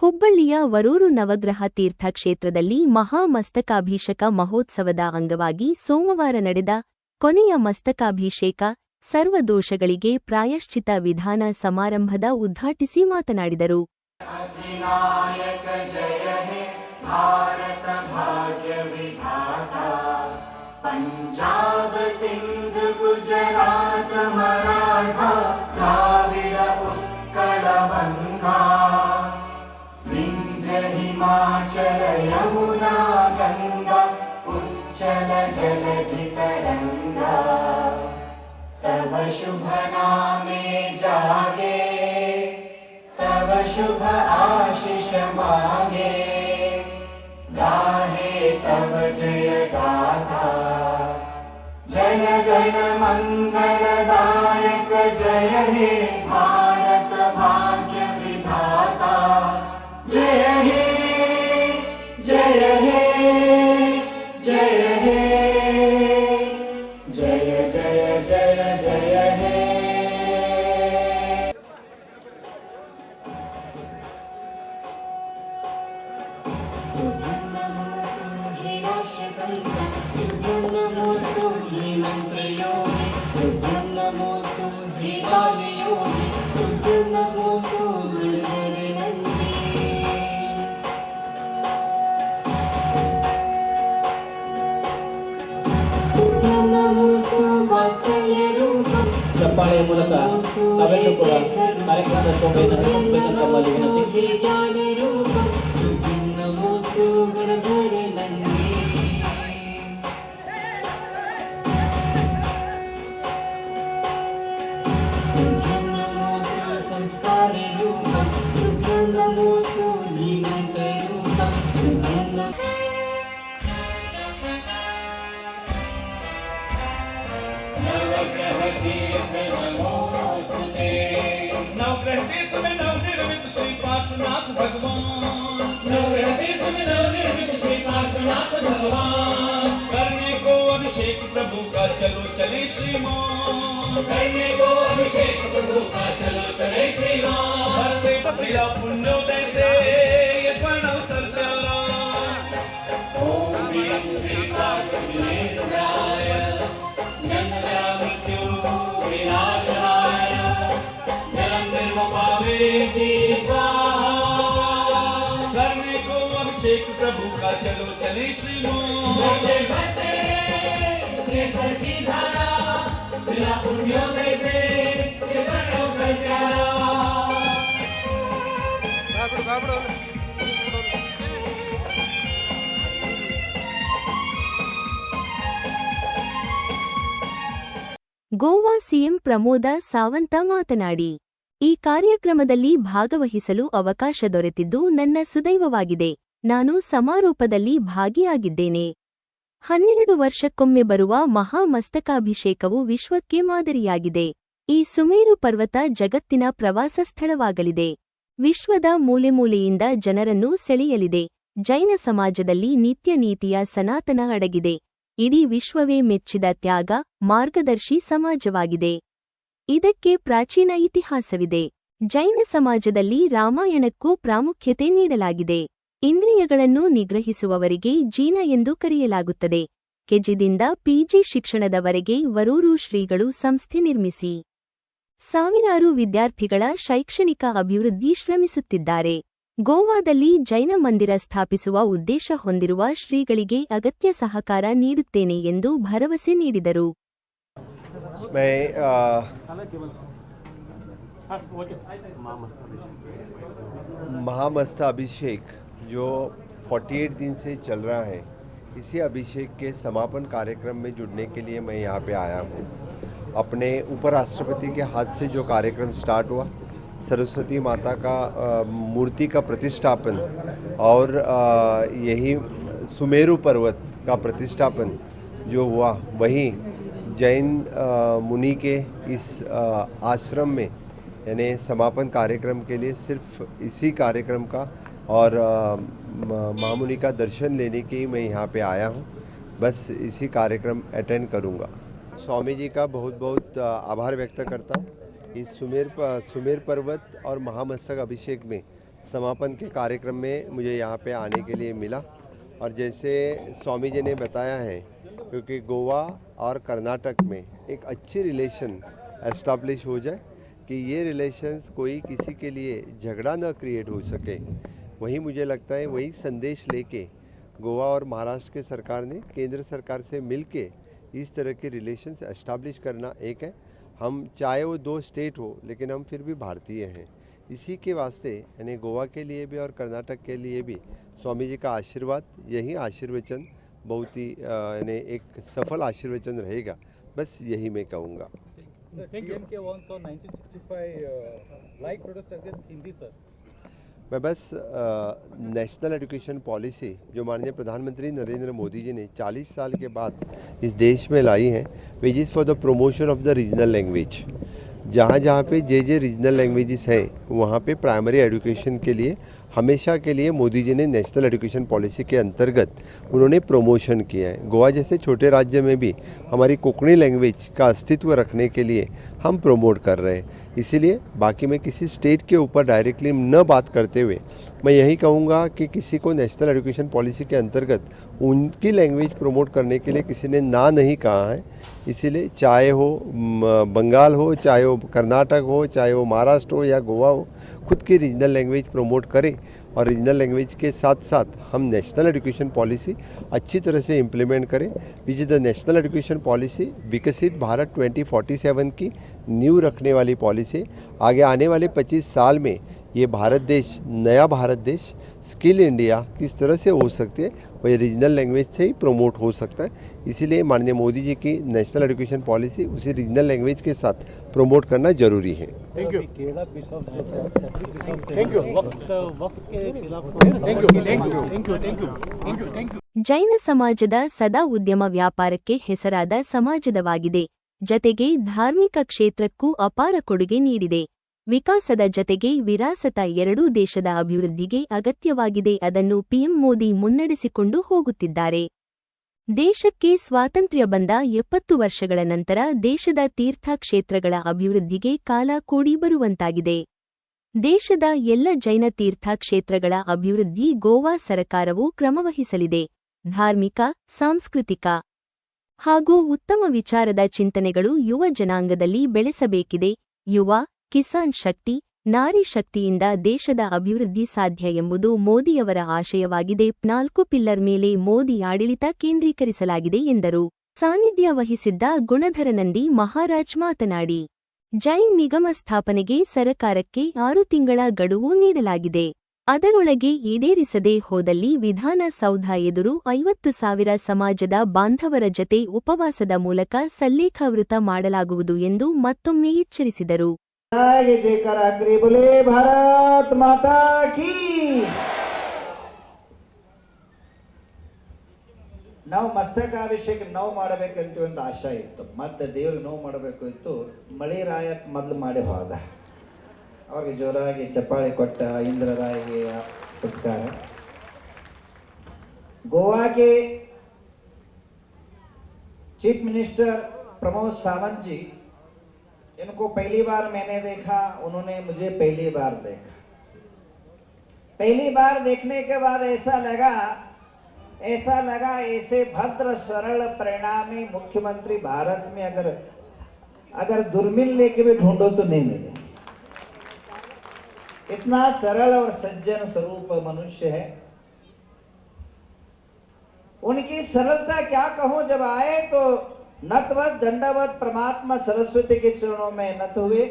ಹುಬ್ಬಳ್ಳಿಯ ವರೂರು ನವಗ್ರಹ ತೀರ್ಥ ಕ್ಷೇತ್ರದಲ್ಲಿ ಮಹಾಮಸ್ತಕಾಭಿಷೇಕ ಮಹೋತ್ಸವದ ಅಂಗವಾಗಿ ಸೋಮವಾರ ನಡೆದ ಕೊನೆಯ ಮಸ್ತಕಾಭಿಷೇಕ ಸರ್ವದೋಷಗಳಿಗೆ ಪ್ರಾಯಶ್ಚಿತ ವಿಧಾನ ಸಮಾರಂಭದ ಉದ್ಘಾಟಿಸಿ ಮಾತನಾಡಿದರು. अधिनायक जय हे भारत भाग्य विधाता, पंजाब सिंध गुजरात मराठा द्राविड उत्कल बंगा, विंध्य हिमाचल यमुना गंगा उच्चल जलधि तरंगा, तव शुभ नामे जागे तव शुभ आशीष मांगे, गाहे तव जय गाथा, जन गण मंगलदायक जय हे भारत भाग्य विधाता, जय हे जय हे जय हे जय जय जय जय हे। ಚಪ್ಪಾಳೆಯ ಮೂಲಕ ನಾವೆಲ್ಲರೂ ಕೂಡ ಕಾರ್ಯಕ್ರಮದ ಶೋಭೆಯನ್ನು ಹೆಚ್ಚಿಸಬೇಕಂತ ತಮ್ಮಲ್ಲಿ ವಿನಂತಿ. नवग्रह तीर्थ में नवनिर्मित श्री पार्श्वनाथ भगवान, नवग्रह तीर्थ में नवनिर्मित श्री पार्श्वनाथ भगवान, करने को अभिषेक प्रभु का चलो चले श्रीमान, करने को अभिषेक प्रभु का चलो चले श्रीमान, हर से प्रिया पुण्योदय से ये स्वर्ण अवसर प्यारा, ओम ह्रीं श्री पार्श्वनाथाय जन्मजरा मृत्यु विनाशनाय करने को अभिषेक प्रभु का चलो चले श्रीमान, की धारा बिना पुण्योदय से ಗೋವಾ ಸಿಎಂ ಪ್ರಮೋದ ಸಾವಂತ ಮಾತನಾಡಿ, ಈ ಕಾರ್ಯಕ್ರಮದಲ್ಲಿ ಭಾಗವಹಿಸಲು ಅವಕಾಶ ದೊರೆತಿದ್ದು ನನ್ನ ಸುದೈವವಾಗಿದೆ. ನಾನು ಸಮಾರೋಪದಲ್ಲಿ ಭಾಗಿಯಾಗಿದ್ದೇನೆ. 12 ವರ್ಷಕ್ಕೊಮ್ಮೆ ಬರುವ ಮಹಾಮಸ್ತಕಾಭಿಷೇಕವು ವಿಶ್ವಕ್ಕೆ ಮಾದರಿಯಾಗಿದೆ. ಈ ಸುಮೇರು ಪರ್ವತ ಜಗತ್ತಿನ ಪ್ರವಾಸ ಸ್ಥಳವಾಗಲಿದೆ. ವಿಶ್ವದ ಮೂಲೆಮೂಲೆಯಿಂದ ಜನರನ್ನು ಸೆಳೆಯಲಿದೆ. ಜೈನ ಸಮಾಜದಲ್ಲಿ ನಿತ್ಯ ನೀತಿಯ ಸನಾತನ ಅಡಗಿದೆ. ಇಡೀ ವಿಶ್ವವೇ ಮೆಚ್ಚಿದ ತ್ಯಾಗ ಮಾರ್ಗದರ್ಶಿ ಸಮಾಜವಾಗಿದೆ. ಇದಕ್ಕೆ ಪ್ರಾಚೀನ ಇತಿಹಾಸವಿದೆ. ಜೈನ ಸಮಾಜದಲ್ಲಿ ರಾಮಾಯಣಕ್ಕೂ ಪ್ರಾಮುಖ್ಯತೆ ನೀಡಲಾಗಿದೆ. ಇಂದ್ರಿಯಗಳನ್ನು ನಿಗ್ರಹಿಸುವವರಿಗೆ ಜೀನ ಎಂದು ಕರೆಯಲಾಗುತ್ತದೆ. ಕೆಜಿದಿಂದ ಪಿಜಿ ಶಿಕ್ಷಣದವರೆಗೆ ವರೂರು ಶ್ರೀಗಳು ಸಂಸ್ಥೆ ನಿರ್ಮಿಸಿ ಸಾವಿರಾರು ವಿದ್ಯಾರ್ಥಿಗಳ ಶೈಕ್ಷಣಿಕ ಅಭಿವೃದ್ಧಿ ಶ್ರಮಿಸುತ್ತಿದ್ದಾರೆ. ಗೋವಾದಲ್ಲಿ ಜೈನ ಮಂದಿರ ಸ್ಥಾಪಿಸುವ ಉದ್ದೇಶ ಹೊಂದಿರುವ ಶ್ರೀಗಳಿಗೆ ಅಗತ್ಯ ಸಹಕಾರ ನೀಡುತ್ತೇನೆ ಎಂದು ಭರವಸೆ ನೀಡಿದರು. महामस्त अभिषेक जो 48 दिन से चल रहा है, इसी अभिषेक के समापन कार्यक्रम में जुड़ने के लिए मैं यहाँ पे आया हूँ। अपने उपराष्ट्रपति के हाथ से जो कार्यक्रम स्टार्ट हुआ, सरस्वती माता का मूर्ति का प्रतिष्ठापन और यही सुमेरु पर्वत का प्रतिष्ठापन जो हुआ, वहीं जैन मुनि के इस आश्रम में यानी समापन कार्यक्रम के लिए सिर्फ इसी कार्यक्रम का और महामुनि का दर्शन लेने के ही मैं यहाँ पे आया हूँ। बस इसी कार्यक्रम अटेंड करूँगा। स्वामी जी का बहुत बहुत आभार व्यक्त करता हूँ। इस सुमेर पर्वत और महामस्तक अभिषेक में समापन के कार्यक्रम में मुझे यहाँ पे आने के लिए मिला। और जैसे स्वामी जी ने बताया है, क्योंकि गोवा और कर्नाटक में एक अच्छी रिलेशन एस्टाब्लिश हो जाए कि ये रिलेशंस कोई किसी के लिए झगड़ा न क्रिएट हो सके, वही मुझे लगता है वही संदेश लेके गोवा और महाराष्ट्र के सरकार ने केंद्र सरकार से मिलके इस तरह के रिलेशंस एस्टाब्लिश करना एक है। हम चाहे वो दो स्टेट हो लेकिन हम फिर भी भारतीय हैं। इसी के वास्ते यानी गोवा के लिए भी और कर्नाटक के लिए भी स्वामी जी का आशीर्वाद, यही आशीर्वचन बहुत ही यानी एक सफल आशीर्वचन रहेगा, बस यही मैं कहूँगा। DMK wants on 1965 like protest against Hindi, sir. मैं बस नेशनल एजुकेशन पॉलिसी जो माननीय प्रधानमंत्री नरेंद्र मोदी जी ने 40 साल के बाद इस देश में लाई है, which is for the promotion of the regional language. जहाँ जहाँ पे जे रीजनल लैंग्वेजेस हैं वहाँ पे प्राइमरी एजुकेशन के लिए हमेशा के लिए मोदी जी ने नेशनल एजुकेशन पॉलिसी के अंतर्गत उन्होंने प्रमोशन किया है। गोवा जैसे छोटे राज्य में भी हमारी कोंकणी लैंग्वेज का अस्तित्व रखने के लिए हम प्रमोट कर रहे हैं। इसीलिए बाकी मैं किसी स्टेट के ऊपर डायरेक्टली न बात करते हुए मैं यही कहूँगा कि किसी को नेशनल एजुकेशन पॉलिसी के अंतर्गत उनकी लैंग्वेज प्रमोट करने के लिए किसी ने ना नहीं कहा है। इसीलिए चाहे हो बंगाल हो, चाहे वो कर्नाटक हो, चाहे वो महाराष्ट्र हो या गोवा हो, खुद की रीजनल लैंग्वेज प्रमोट करें और रीजनल लैंग्वेज के साथ साथ हम नेशनल एजुकेशन पॉलिसी अच्छी तरह से इम्प्लीमेंट करें, which is the national education policy विकसित भारत 2047 की नींव रखने वाली पॉलिसी। आगे आने वाले 25 साल में ये भारत देश, नया भारत देश, स्किल इंडिया किस तरह से हो सकती है वही रीजनल लैंग्वेज से ही प्रमोट हो सकता है। इसीलिए माननीय मोदी जी की नेशनल एजुकेशन पॉलिसी उसी रीजनल लैंग्वेज के साथ प्रमोट करना जरूरी है। Thank you. Thank you. वक्त के खिलाफ ಜೈನ ಸಮಾಜದ ಸದಾ ಉದ್ಯಮ ವ್ಯಾಪಾರಕ್ಕೆ ಹೆಸರಾದ ಸಮಾಜದವಾಗಿದೆ. ಜತೆಗೆ ಧಾರ್ಮಿಕ ಕ್ಷೇತ್ರಕ್ಕೂ ಅಪಾರ ಕೊಡುಗೆ ನೀಡಿದೆ. ವಿಕಾಸದ ಜತೆಗೆ ವಿರಾಸತ ಎರಡೂ ದೇಶದ ಅಭಿವೃದ್ಧಿಗೆ ಅಗತ್ಯವಾಗಿದೆ. ಅದನ್ನು ಪಿಎಂ ಮೋದಿ ಮುನ್ನಡೆಸಿಕೊಂಡು ಹೋಗುತ್ತಿದ್ದಾರೆ. ದೇಶಕ್ಕೆ ಸ್ವಾತಂತ್ರ್ಯ ಬಂದ 70 ವರ್ಷಗಳ ನಂತರ ದೇಶದ ತೀರ್ಥ ಕ್ಷೇತ್ರಗಳ ಅಭಿವೃದ್ಧಿಗೆ ಕಾಲ ಕೂಡಿ ಬರುವಂತಾಗಿದೆ. ದೇಶದ ಎಲ್ಲ ಜೈನ ತೀರ್ಥ ಕ್ಷೇತ್ರಗಳ ಅಭಿವೃದ್ಧಿ ಗೋವಾ ಸರಕಾರವು ಕ್ರಮವಹಿಸಲಿದೆ. ಧಾರ್ಮಿಕ, ಸಾಂಸ್ಕೃತಿಕ ಹಾಗೂ ಉತ್ತಮ ವಿಚಾರದ ಚಿಂತನೆಗಳು ಯುವ ಜನಾಂಗದಲ್ಲಿ ಬೆಳೆಸಬೇಕಿದೆ. ಯುವ, ಕಿಸಾನ್ ಶಕ್ತಿ, ನಾರಿ ಶಕ್ತಿಯಿಂದ ದೇಶದ ಅಭಿವೃದ್ಧಿ ಸಾಧ್ಯ ಎಂಬುದು ಮೋದಿಯವರ ಆಶಯವಾಗಿದೆ. 4 ಪಿಲ್ಲರ್ ಮೇಲೆ ಮೋದಿ ಆಡಳಿತ ಕೇಂದ್ರೀಕರಿಸಲಾಗಿದೆ ಎಂದರು. ಸಾನ್ನಿಧ್ಯ ವಹಿಸಿದ್ದ ಗುಣಧರನಂದಿ ಮಹಾರಾಜ್ ಮಾತನಾಡಿ, ಜೈನ್ ನಿಗಮ ಸ್ಥಾಪನೆಗೆ ಸರಕಾರಕ್ಕೆ 6 ತಿಂಗಳ ಗಡುವು ನೀಡಲಾಗಿದೆ. ಅದರೊಳಗೆ ಈಡೇರಿಸದೇ ಹೋದಲ್ಲಿ ವಿಧಾನಸೌಧ ಎದುರು 50,000 ಸಮಾಜದ ಬಾಂಧವರ ಜತೆ ಉಪವಾಸದ ಮೂಲಕ ಸಲ್ಲೇಖಾವೃತ ಮಾಡಲಾಗುವುದು ಎಂದು ಮತ್ತೊಮ್ಮೆ ಎಚ್ಚರಿಸಿದರು. जय जयकार अग्रे बोले भारत माता की। ನಾವು ಮಸ್ತಕಾಭಿಷೇಕ ನೋವು ಮಾಡಬೇಕಂತ ಒಂದು ಆಶೆ ಇತ್ತು, ಮತ್ತೆ ದೇವ್ರಿಗೆ ನೋವು ಮಾಡಬೇಕು ಇತ್ತು. ಮಳಿ ರಾಯ ಮೊದಲು ಮಾಡಿ ಹೋದ, ಅವ್ರಿಗೆ ಜೋರಾಗಿ ಚಪ್ಪಾಳಿ ಕೊಟ್ಟ ಇಂದ್ರರಾಯಿಗೆ ಸತ್ಕಾರ. गोवा के चीफ मिनिस्टर प्रमोद सावंत जी, इनको पहली बार मैंने देखा, उन्होंने मुझे पहली बार देखा। पहली बार देखने के बाद ऐसा लगा ऐसे भद्र सरल परिणामी मुख्यमंत्री भारत में अगर दुर्मिल लेके भी ढूंढो तो नहीं मिले। इतना सरल और सज्जन स्वरूप मनुष्य है। उनकी सरलता क्या कहूं, जब आए तो नतवत दंडवत परमात्मा सरस्वती के चरणों में नत हुए।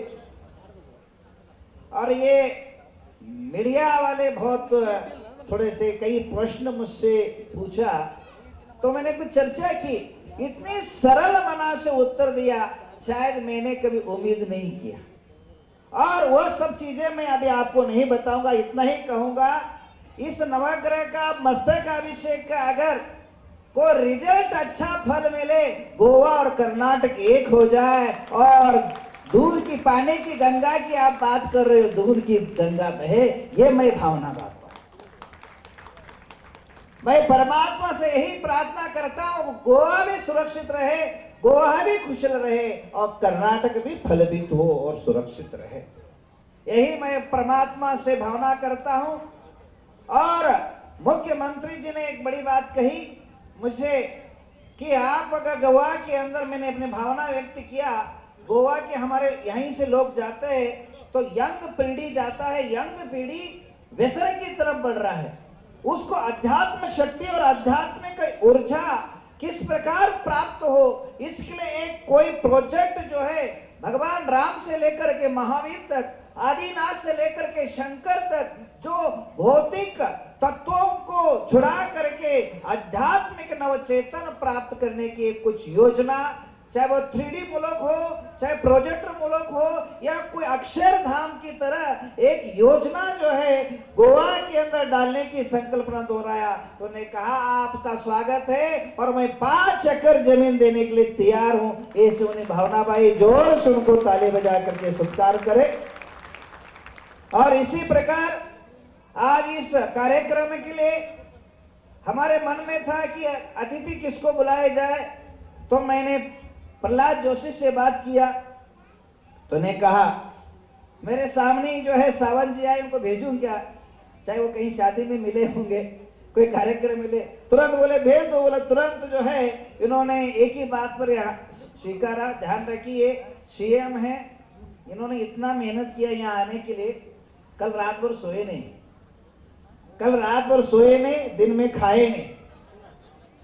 और ये मीडिया वाले बहुत थोड़े से कई प्रश्न मुझसे पूछा, तो मैंने कुछ चर्चा की। इतनी सरल मना से उत्तर दिया, शायद मैंने कभी उम्मीद नहीं किया। और वो सब चीजें मैं अभी आपको नहीं बताऊंगा, इतना ही कहूंगा, इस नवग्रह का मस्तकाभिषेक का अगर को रिजल्ट अच्छा फल मिले, गोवा और कर्नाटक एक हो जाए और दूध की पानी की गंगा की आप बात कर रहे हो, दूध की गंगा बहे, ये मैं भावना बात हूं। मैं परमात्मा से यही प्रार्थना करता हूं, गोवा भी सुरक्षित रहे, गोवा भी कुशल रहे और कर्नाटक भी फलभित हो और सुरक्षित रहे। यही मैं परमात्मा से भावना करता हूं। और मुख्यमंत्री जी ने एक बड़ी बात कही मुझे कि आप अगर गोवा के अंदर, मैंने अपनी भावना व्यक्त किया, गोवा के हमारे यहीं से लोग जाते हैं तो यंग पीढ़ी जाता है, यंग पीढ़ी व्यसन की तरफ बढ़ रहा है, उसको आध्यात्मिक शक्ति और आध्यात्मिक ऊर्जा किस प्रकार प्राप्त हो, इसके लिए एक कोई प्रोजेक्ट जो है भगवान राम से लेकर के महावीर तक, आदिनाथ से लेकर के शंकर तक, जो भौतिक तत्वों को छुड़ा करके आध्यात्मिक नवचेतन प्राप्त करने की कुछ योजना, चाहे वो 3D मुल्क हो, चाहे प्रोजेक्टर मुल्क हो, या कोई अक्षरधाम की तरह एक योजना जो है गोवा के अंदर डालने की संकल्पना दोहराया। तो ने कहा आपका स्वागत है और मैं 5 एकड़ जमीन देने के लिए तैयार हूं। ऐसे उन्हें भावना भाई जोर से उनको ताली बजा करके सत्कार करे। और इसी प्रकार आज इस कार्यक्रम के लिए हमारे मन में था कि अतिथि किसको बुलाया जाए, तो मैंने प्रहलाद जोशी से बात किया तो ने कहा मेरे सामने जो है सावंत जी आए, उनको भेजूं क्या, चाहे वो कहीं शादी में मिले होंगे, कोई कार्यक्रम मिले, तुरंत बोले भेज दो। बोला तुरंत जो है इन्होंने एक ही बात पर स्वीकारा। ध्यान रखिए सीएम है, इन्होंने इतना मेहनत किया यहाँ आने के लिए, कल रात भर सोए नहीं, कल रात भर सोए नहीं, दिन में खाए नहीं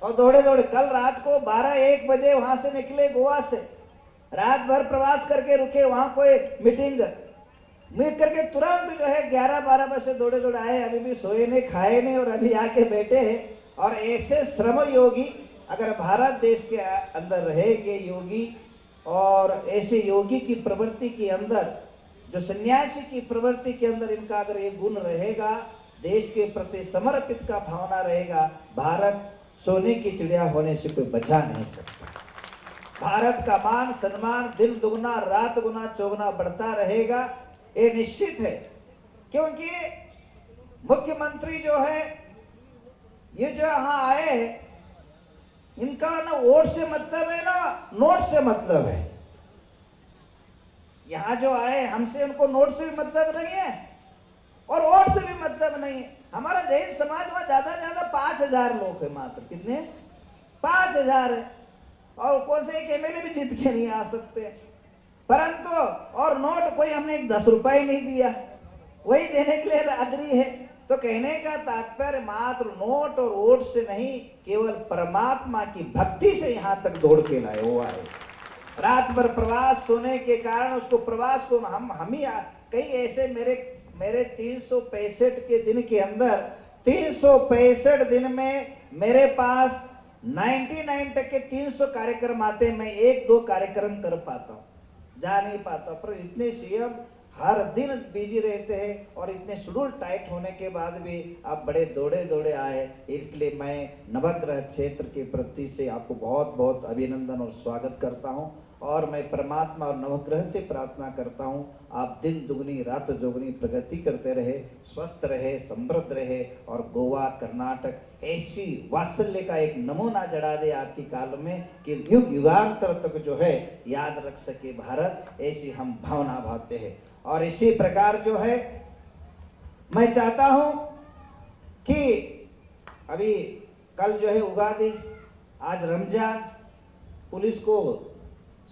और दौड़े दौड़े कल रात को 12-1 बजे वहां से निकले गोवा से, रात भर प्रवास करके रुके, वहां कोई मीटिंग मीट करके तुरंत जो है 11-12 बजे दौड़े दौड़े आए, अभी भी सोए नहीं खाए नहीं और अभी आके बैठे हैं। और ऐसे श्रम योगी अगर भारत देश के अंदर रहेंगे योगी, और ऐसे योगी की प्रवृत्ति के अंदर, जो सन्यासी की प्रवृत्ति के अंदर इनका अगर ये गुण रहेगा, देश के प्रति समर्पित का भावना रहेगा, भारत सोने की चिड़िया होने से कोई बचा नहीं सकता। भारत का मान सम्मान दिन दुगना रात गुना चौगुना बढ़ता रहेगा, ये निश्चित है। क्योंकि मुख्यमंत्री जो है ये जो यहाँ आए हैं, इनका ना वोट से मतलब है ना नोट से मतलब है। यहाँ जो आए हमसे उनको नोट से भी मतलब नहीं है और वोट से भी मतलब नहीं है। हमारा जैन समाज में ज्यादा से ज्यादा 5000 लोग है, मात्र कितने 5000 है, और कौन से एक एमएलए भी जीत के नहीं आ सकते। परंतु और नोट कोई हमने 10 रुपए नहीं दिया, वही देने के लिए अग्री है। तो कहने का तात्पर्य मात्र नोट और वोट से नहीं, केवल परमात्मा की भक्ति से यहाँ तक दौड़ के लाए हुआ है। रात भर प्रवास होने के कारण उसको प्रवास को हम ही कई ऐसे मेरे 365 के दिन के अंदर 365 दिन में मेरे पास 99% 300 कार्यक्रम आते हैं, मैं 1-2 कार्यक्रम कर पाता हूँ, जा नहीं पाता। पर इतने सीएम हर दिन बिजी रहते हैं और इतने शेड्यूल टाइट होने के बाद भी आप बड़े दौड़े दौड़े आए, इसलिए मैं नवग्रह क्षेत्र के प्रति से आपको बहुत बहुत अभिनंदन और स्वागत करता हूं। और मैं परमात्मा और नवग्रह से प्रार्थना करता हूं आप दिन दुगनी रात जोगनी प्रगति करते रहे, स्वस्थ रहे, समृद्ध रहे और गोवा कर्नाटक ऐसी वात्सल्य का एक नमूना जड़ा दे आपकी काल में कि युग युगांतर तक जो है याद रख सके भारत, ऐसी हम भावना भावते हैं। और इसी प्रकार जो है मैं चाहता हूं कि अभी कल जो है उगादी, आज रमजान, पुलिस को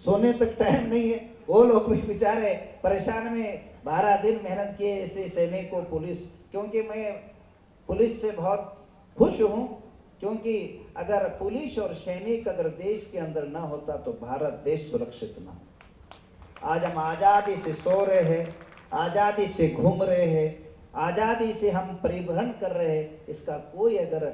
सोने तक टाइम नहीं है, वो लोग भी बेचारे परेशान में 12 दिन मेहनत किए ऐसे सैनिकों पुलिस। क्योंकि मैं पुलिस से बहुत खुश हूं, क्योंकि अगर पुलिस और सैनिक अगर देश के अंदर ना होता तो भारत देश सुरक्षित ना हो। आज हम आज़ादी से सो रहे हैं, आज़ादी से घूम रहे हैं, आज़ादी से हम परिवहन कर रहे हैं, इसका कोई अगर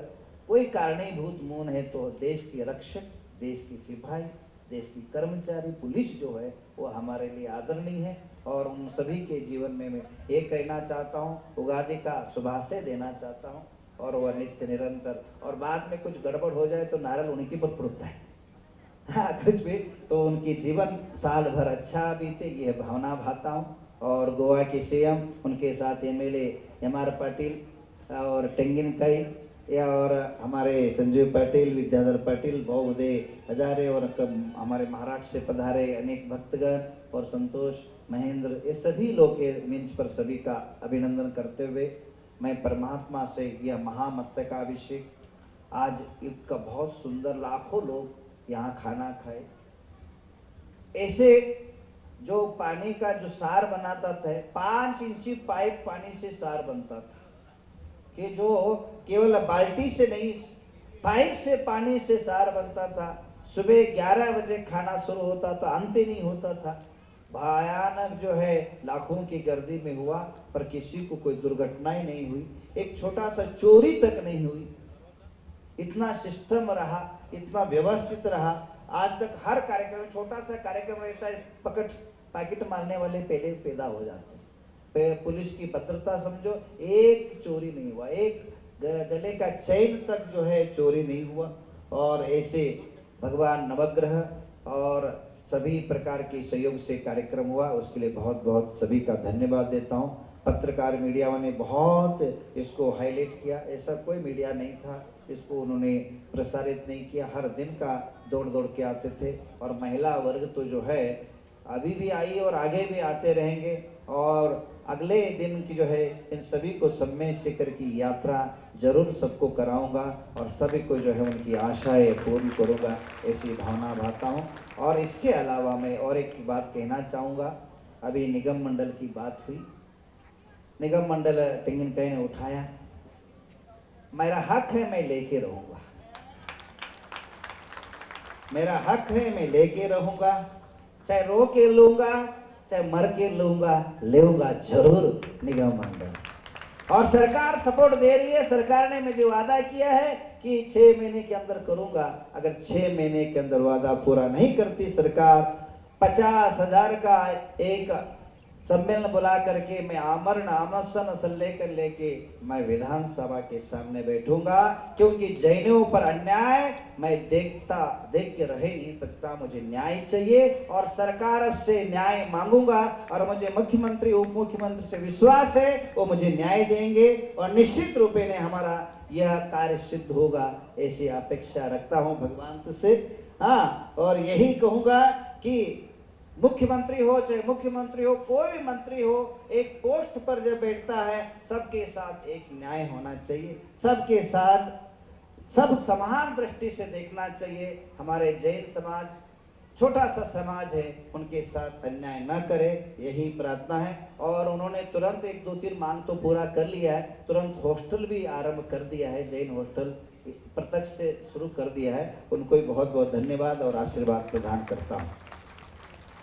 कोई कारणीभूत मूल है तो देश के रक्षक, देश की सिपाही, देश की कर्मचारी पुलिस जो है वो हमारे लिए आदरणीय है। और उन सभी के जीवन में मैं ये कहना चाहता हूँ, उगादी का शुभाशय देना चाहता हूँ और वह नित्य निरंतर, और बाद में कुछ गड़बड़ हो जाए तो नारल उन्हीं की पर फुटता है, हाँ कुछ भी, तो उनकी जीवन साल भर अच्छा बीते ये भावना भाता हूँ। और गोवा के सीएम, उनके साथ एमएलए एमआर पाटिल और टेंगिनकाई और हमारे संजीव पाटिल, विद्याधर पाटिल, बहुउदय हजारे और हमारे महाराष्ट्र से पधारे अनेक भक्तगण और संतोष महेंद्र, ये सभी लोग के मंच पर सभी का अभिनंदन करते हुए मैं परमात्मा से यह महामस्तकाभिषेक आज इसका बहुत सुंदर, लाखों लोग यहाँ खाना खाए। ऐसे जो पानी का जो सार बनाता था, 5 इंची पाइप पानी से सार बनता था कि जो केवल बाल्टी से नहीं, पाइप से पानी से सार बनता था। सुबह 11 बजे खाना शुरू होता था, अंत ही नहीं होता था। भयानक जो है लाखों की गर्दी में हुआ, पर किसी को कोई दुर्घटना ही नहीं हुई, एक छोटा सा चोरी तक नहीं हुई। इतना सिस्टम रहा, इतना व्यवस्थित रहा। आज तक हर कार्यक्रम में छोटा सा कार्यक्रम रहता है, पैकेट मारने वाले पहले पैदा हो जाते हैं। पुलिस की भद्रता समझो, एक चोरी नहीं हुआ, एक गले का चैन तक जो है चोरी नहीं हुआ। और ऐसे भगवान नवग्रह और सभी प्रकार के सहयोग से कार्यक्रम हुआ, उसके लिए बहुत बहुत सभी का धन्यवाद देता हूँ। पत्रकार मीडिया ने बहुत इसको हाईलाइट किया, ऐसा कोई मीडिया नहीं था इसको उन्होंने प्रसारित नहीं किया। हर दिन का दौड़ दौड़ के आते थे, और महिला वर्ग तो जो है अभी भी आई और आगे भी आते रहेंगे, और अगले दिन की जो है इन सभी को सम्मेद शिखर की यात्रा जरूर सबको कराऊंगा, और सभी को जो है उनकी आशाएं पूर्ण करूंगा, ऐसी भावना भाता हूं। और इसके अलावा मैं और एक बात कहना चाहूँगा। अभी निगम मंडल की बात हुई, निगम मंडल टिंगनकई ने उठाया, मेरा हक है मैं लेके रहूंगा, मेरा हक है मैं लेके रहूंगा, चाहे रो के लूंगा चाहे मर के लूंगा जरूर निगम मंडल। और सरकार सपोर्ट दे रही है। सरकार ने मुझे वादा किया है कि 6 महीने के अंदर करूंगा। अगर 6 महीने के अंदर वादा पूरा नहीं करती सरकार, 50,000 का एक सम्मेलन बुला करके मैं आमरण अनशन लेके मैं विधानसभा के सामने बैठूंगा, क्योंकि जैनियों पर अन्याय मैं देख के रह नहीं सकता। मुझे न्याय चाहिए और सरकार से न्याय मांगूंगा, और मुझे मुख्यमंत्री उप मुख्यमंत्री से विश्वास है वो मुझे न्याय देंगे, और निश्चित रूप में हमारा यह कार्य सिद्ध होगा, ऐसी अपेक्षा रखता हूं भगवान से। हाँ, और यही कहूंगा कि मुख्यमंत्री हो चाहे मुख्यमंत्री हो, कोई भी मंत्री हो, एक पोस्ट पर जब बैठता है सबके साथ एक न्याय होना चाहिए, सबके साथ सब समान दृष्टि से देखना चाहिए। हमारे जैन समाज छोटा सा समाज है, उनके साथ अन्याय न करे, यही प्रार्थना है। और उन्होंने तुरंत 1-2-3 मांग तो पूरा कर लिया है, तुरंत हॉस्टल भी आरंभ कर दिया है, जैन हॉस्टल प्रत्यक्ष से शुरू कर दिया है। उनको भी बहुत बहुत धन्यवाद और आशीर्वाद प्रदान करता हूँ।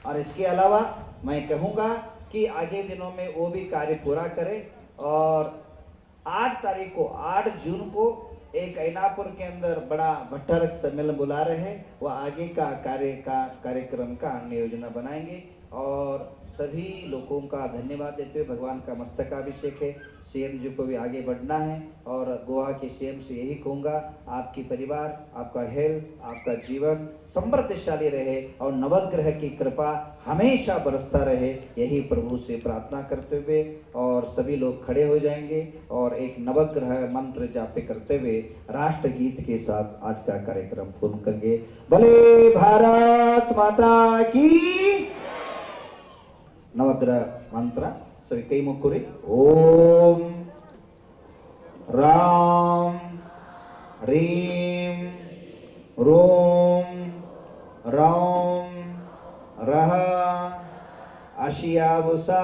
और इसके अलावा मैं कहूँगा कि आगे दिनों में वो भी कार्य पूरा करें, और 8 जून को एक ऐनापुर के अंदर बड़ा भट्टारक सम्मेलन बुला रहे हैं, वह आगे का कार्यक्रम का अन्य योजना बनाएंगे। और सभी लोगों का धन्यवाद देते हुए, भगवान का मस्तकाभिषेक है, सीएम जी को भी आगे बढ़ना है, और गोवा के सीएम से यही कहूँगा, आपकी परिवार, आपका हेल्थ, आपका जीवन समृद्धशाली रहे, और नवग्रह की कृपा हमेशा बरसता रहे, यही प्रभु से प्रार्थना करते हुए। और सभी लोग खड़े हो जाएंगे और एक नवग्रह मंत्र जाप करते हुए राष्ट्रगीत के साथ आज का कार्यक्रम पूर्ण करेंगे। भले भारत माता की। नवग्रह मंत्र सभी कई मुकुरे। ओम राम रीम रोम राम रह आशियावुषा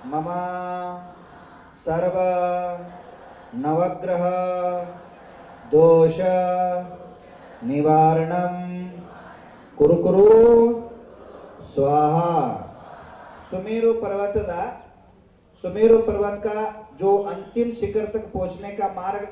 मम सर्व नवग्रह दोष निवारणम कुरु कुरु स्वाहा। सुमेरु पर्वत का जो अंतिम शिखर तक पहुंचने का मार्ग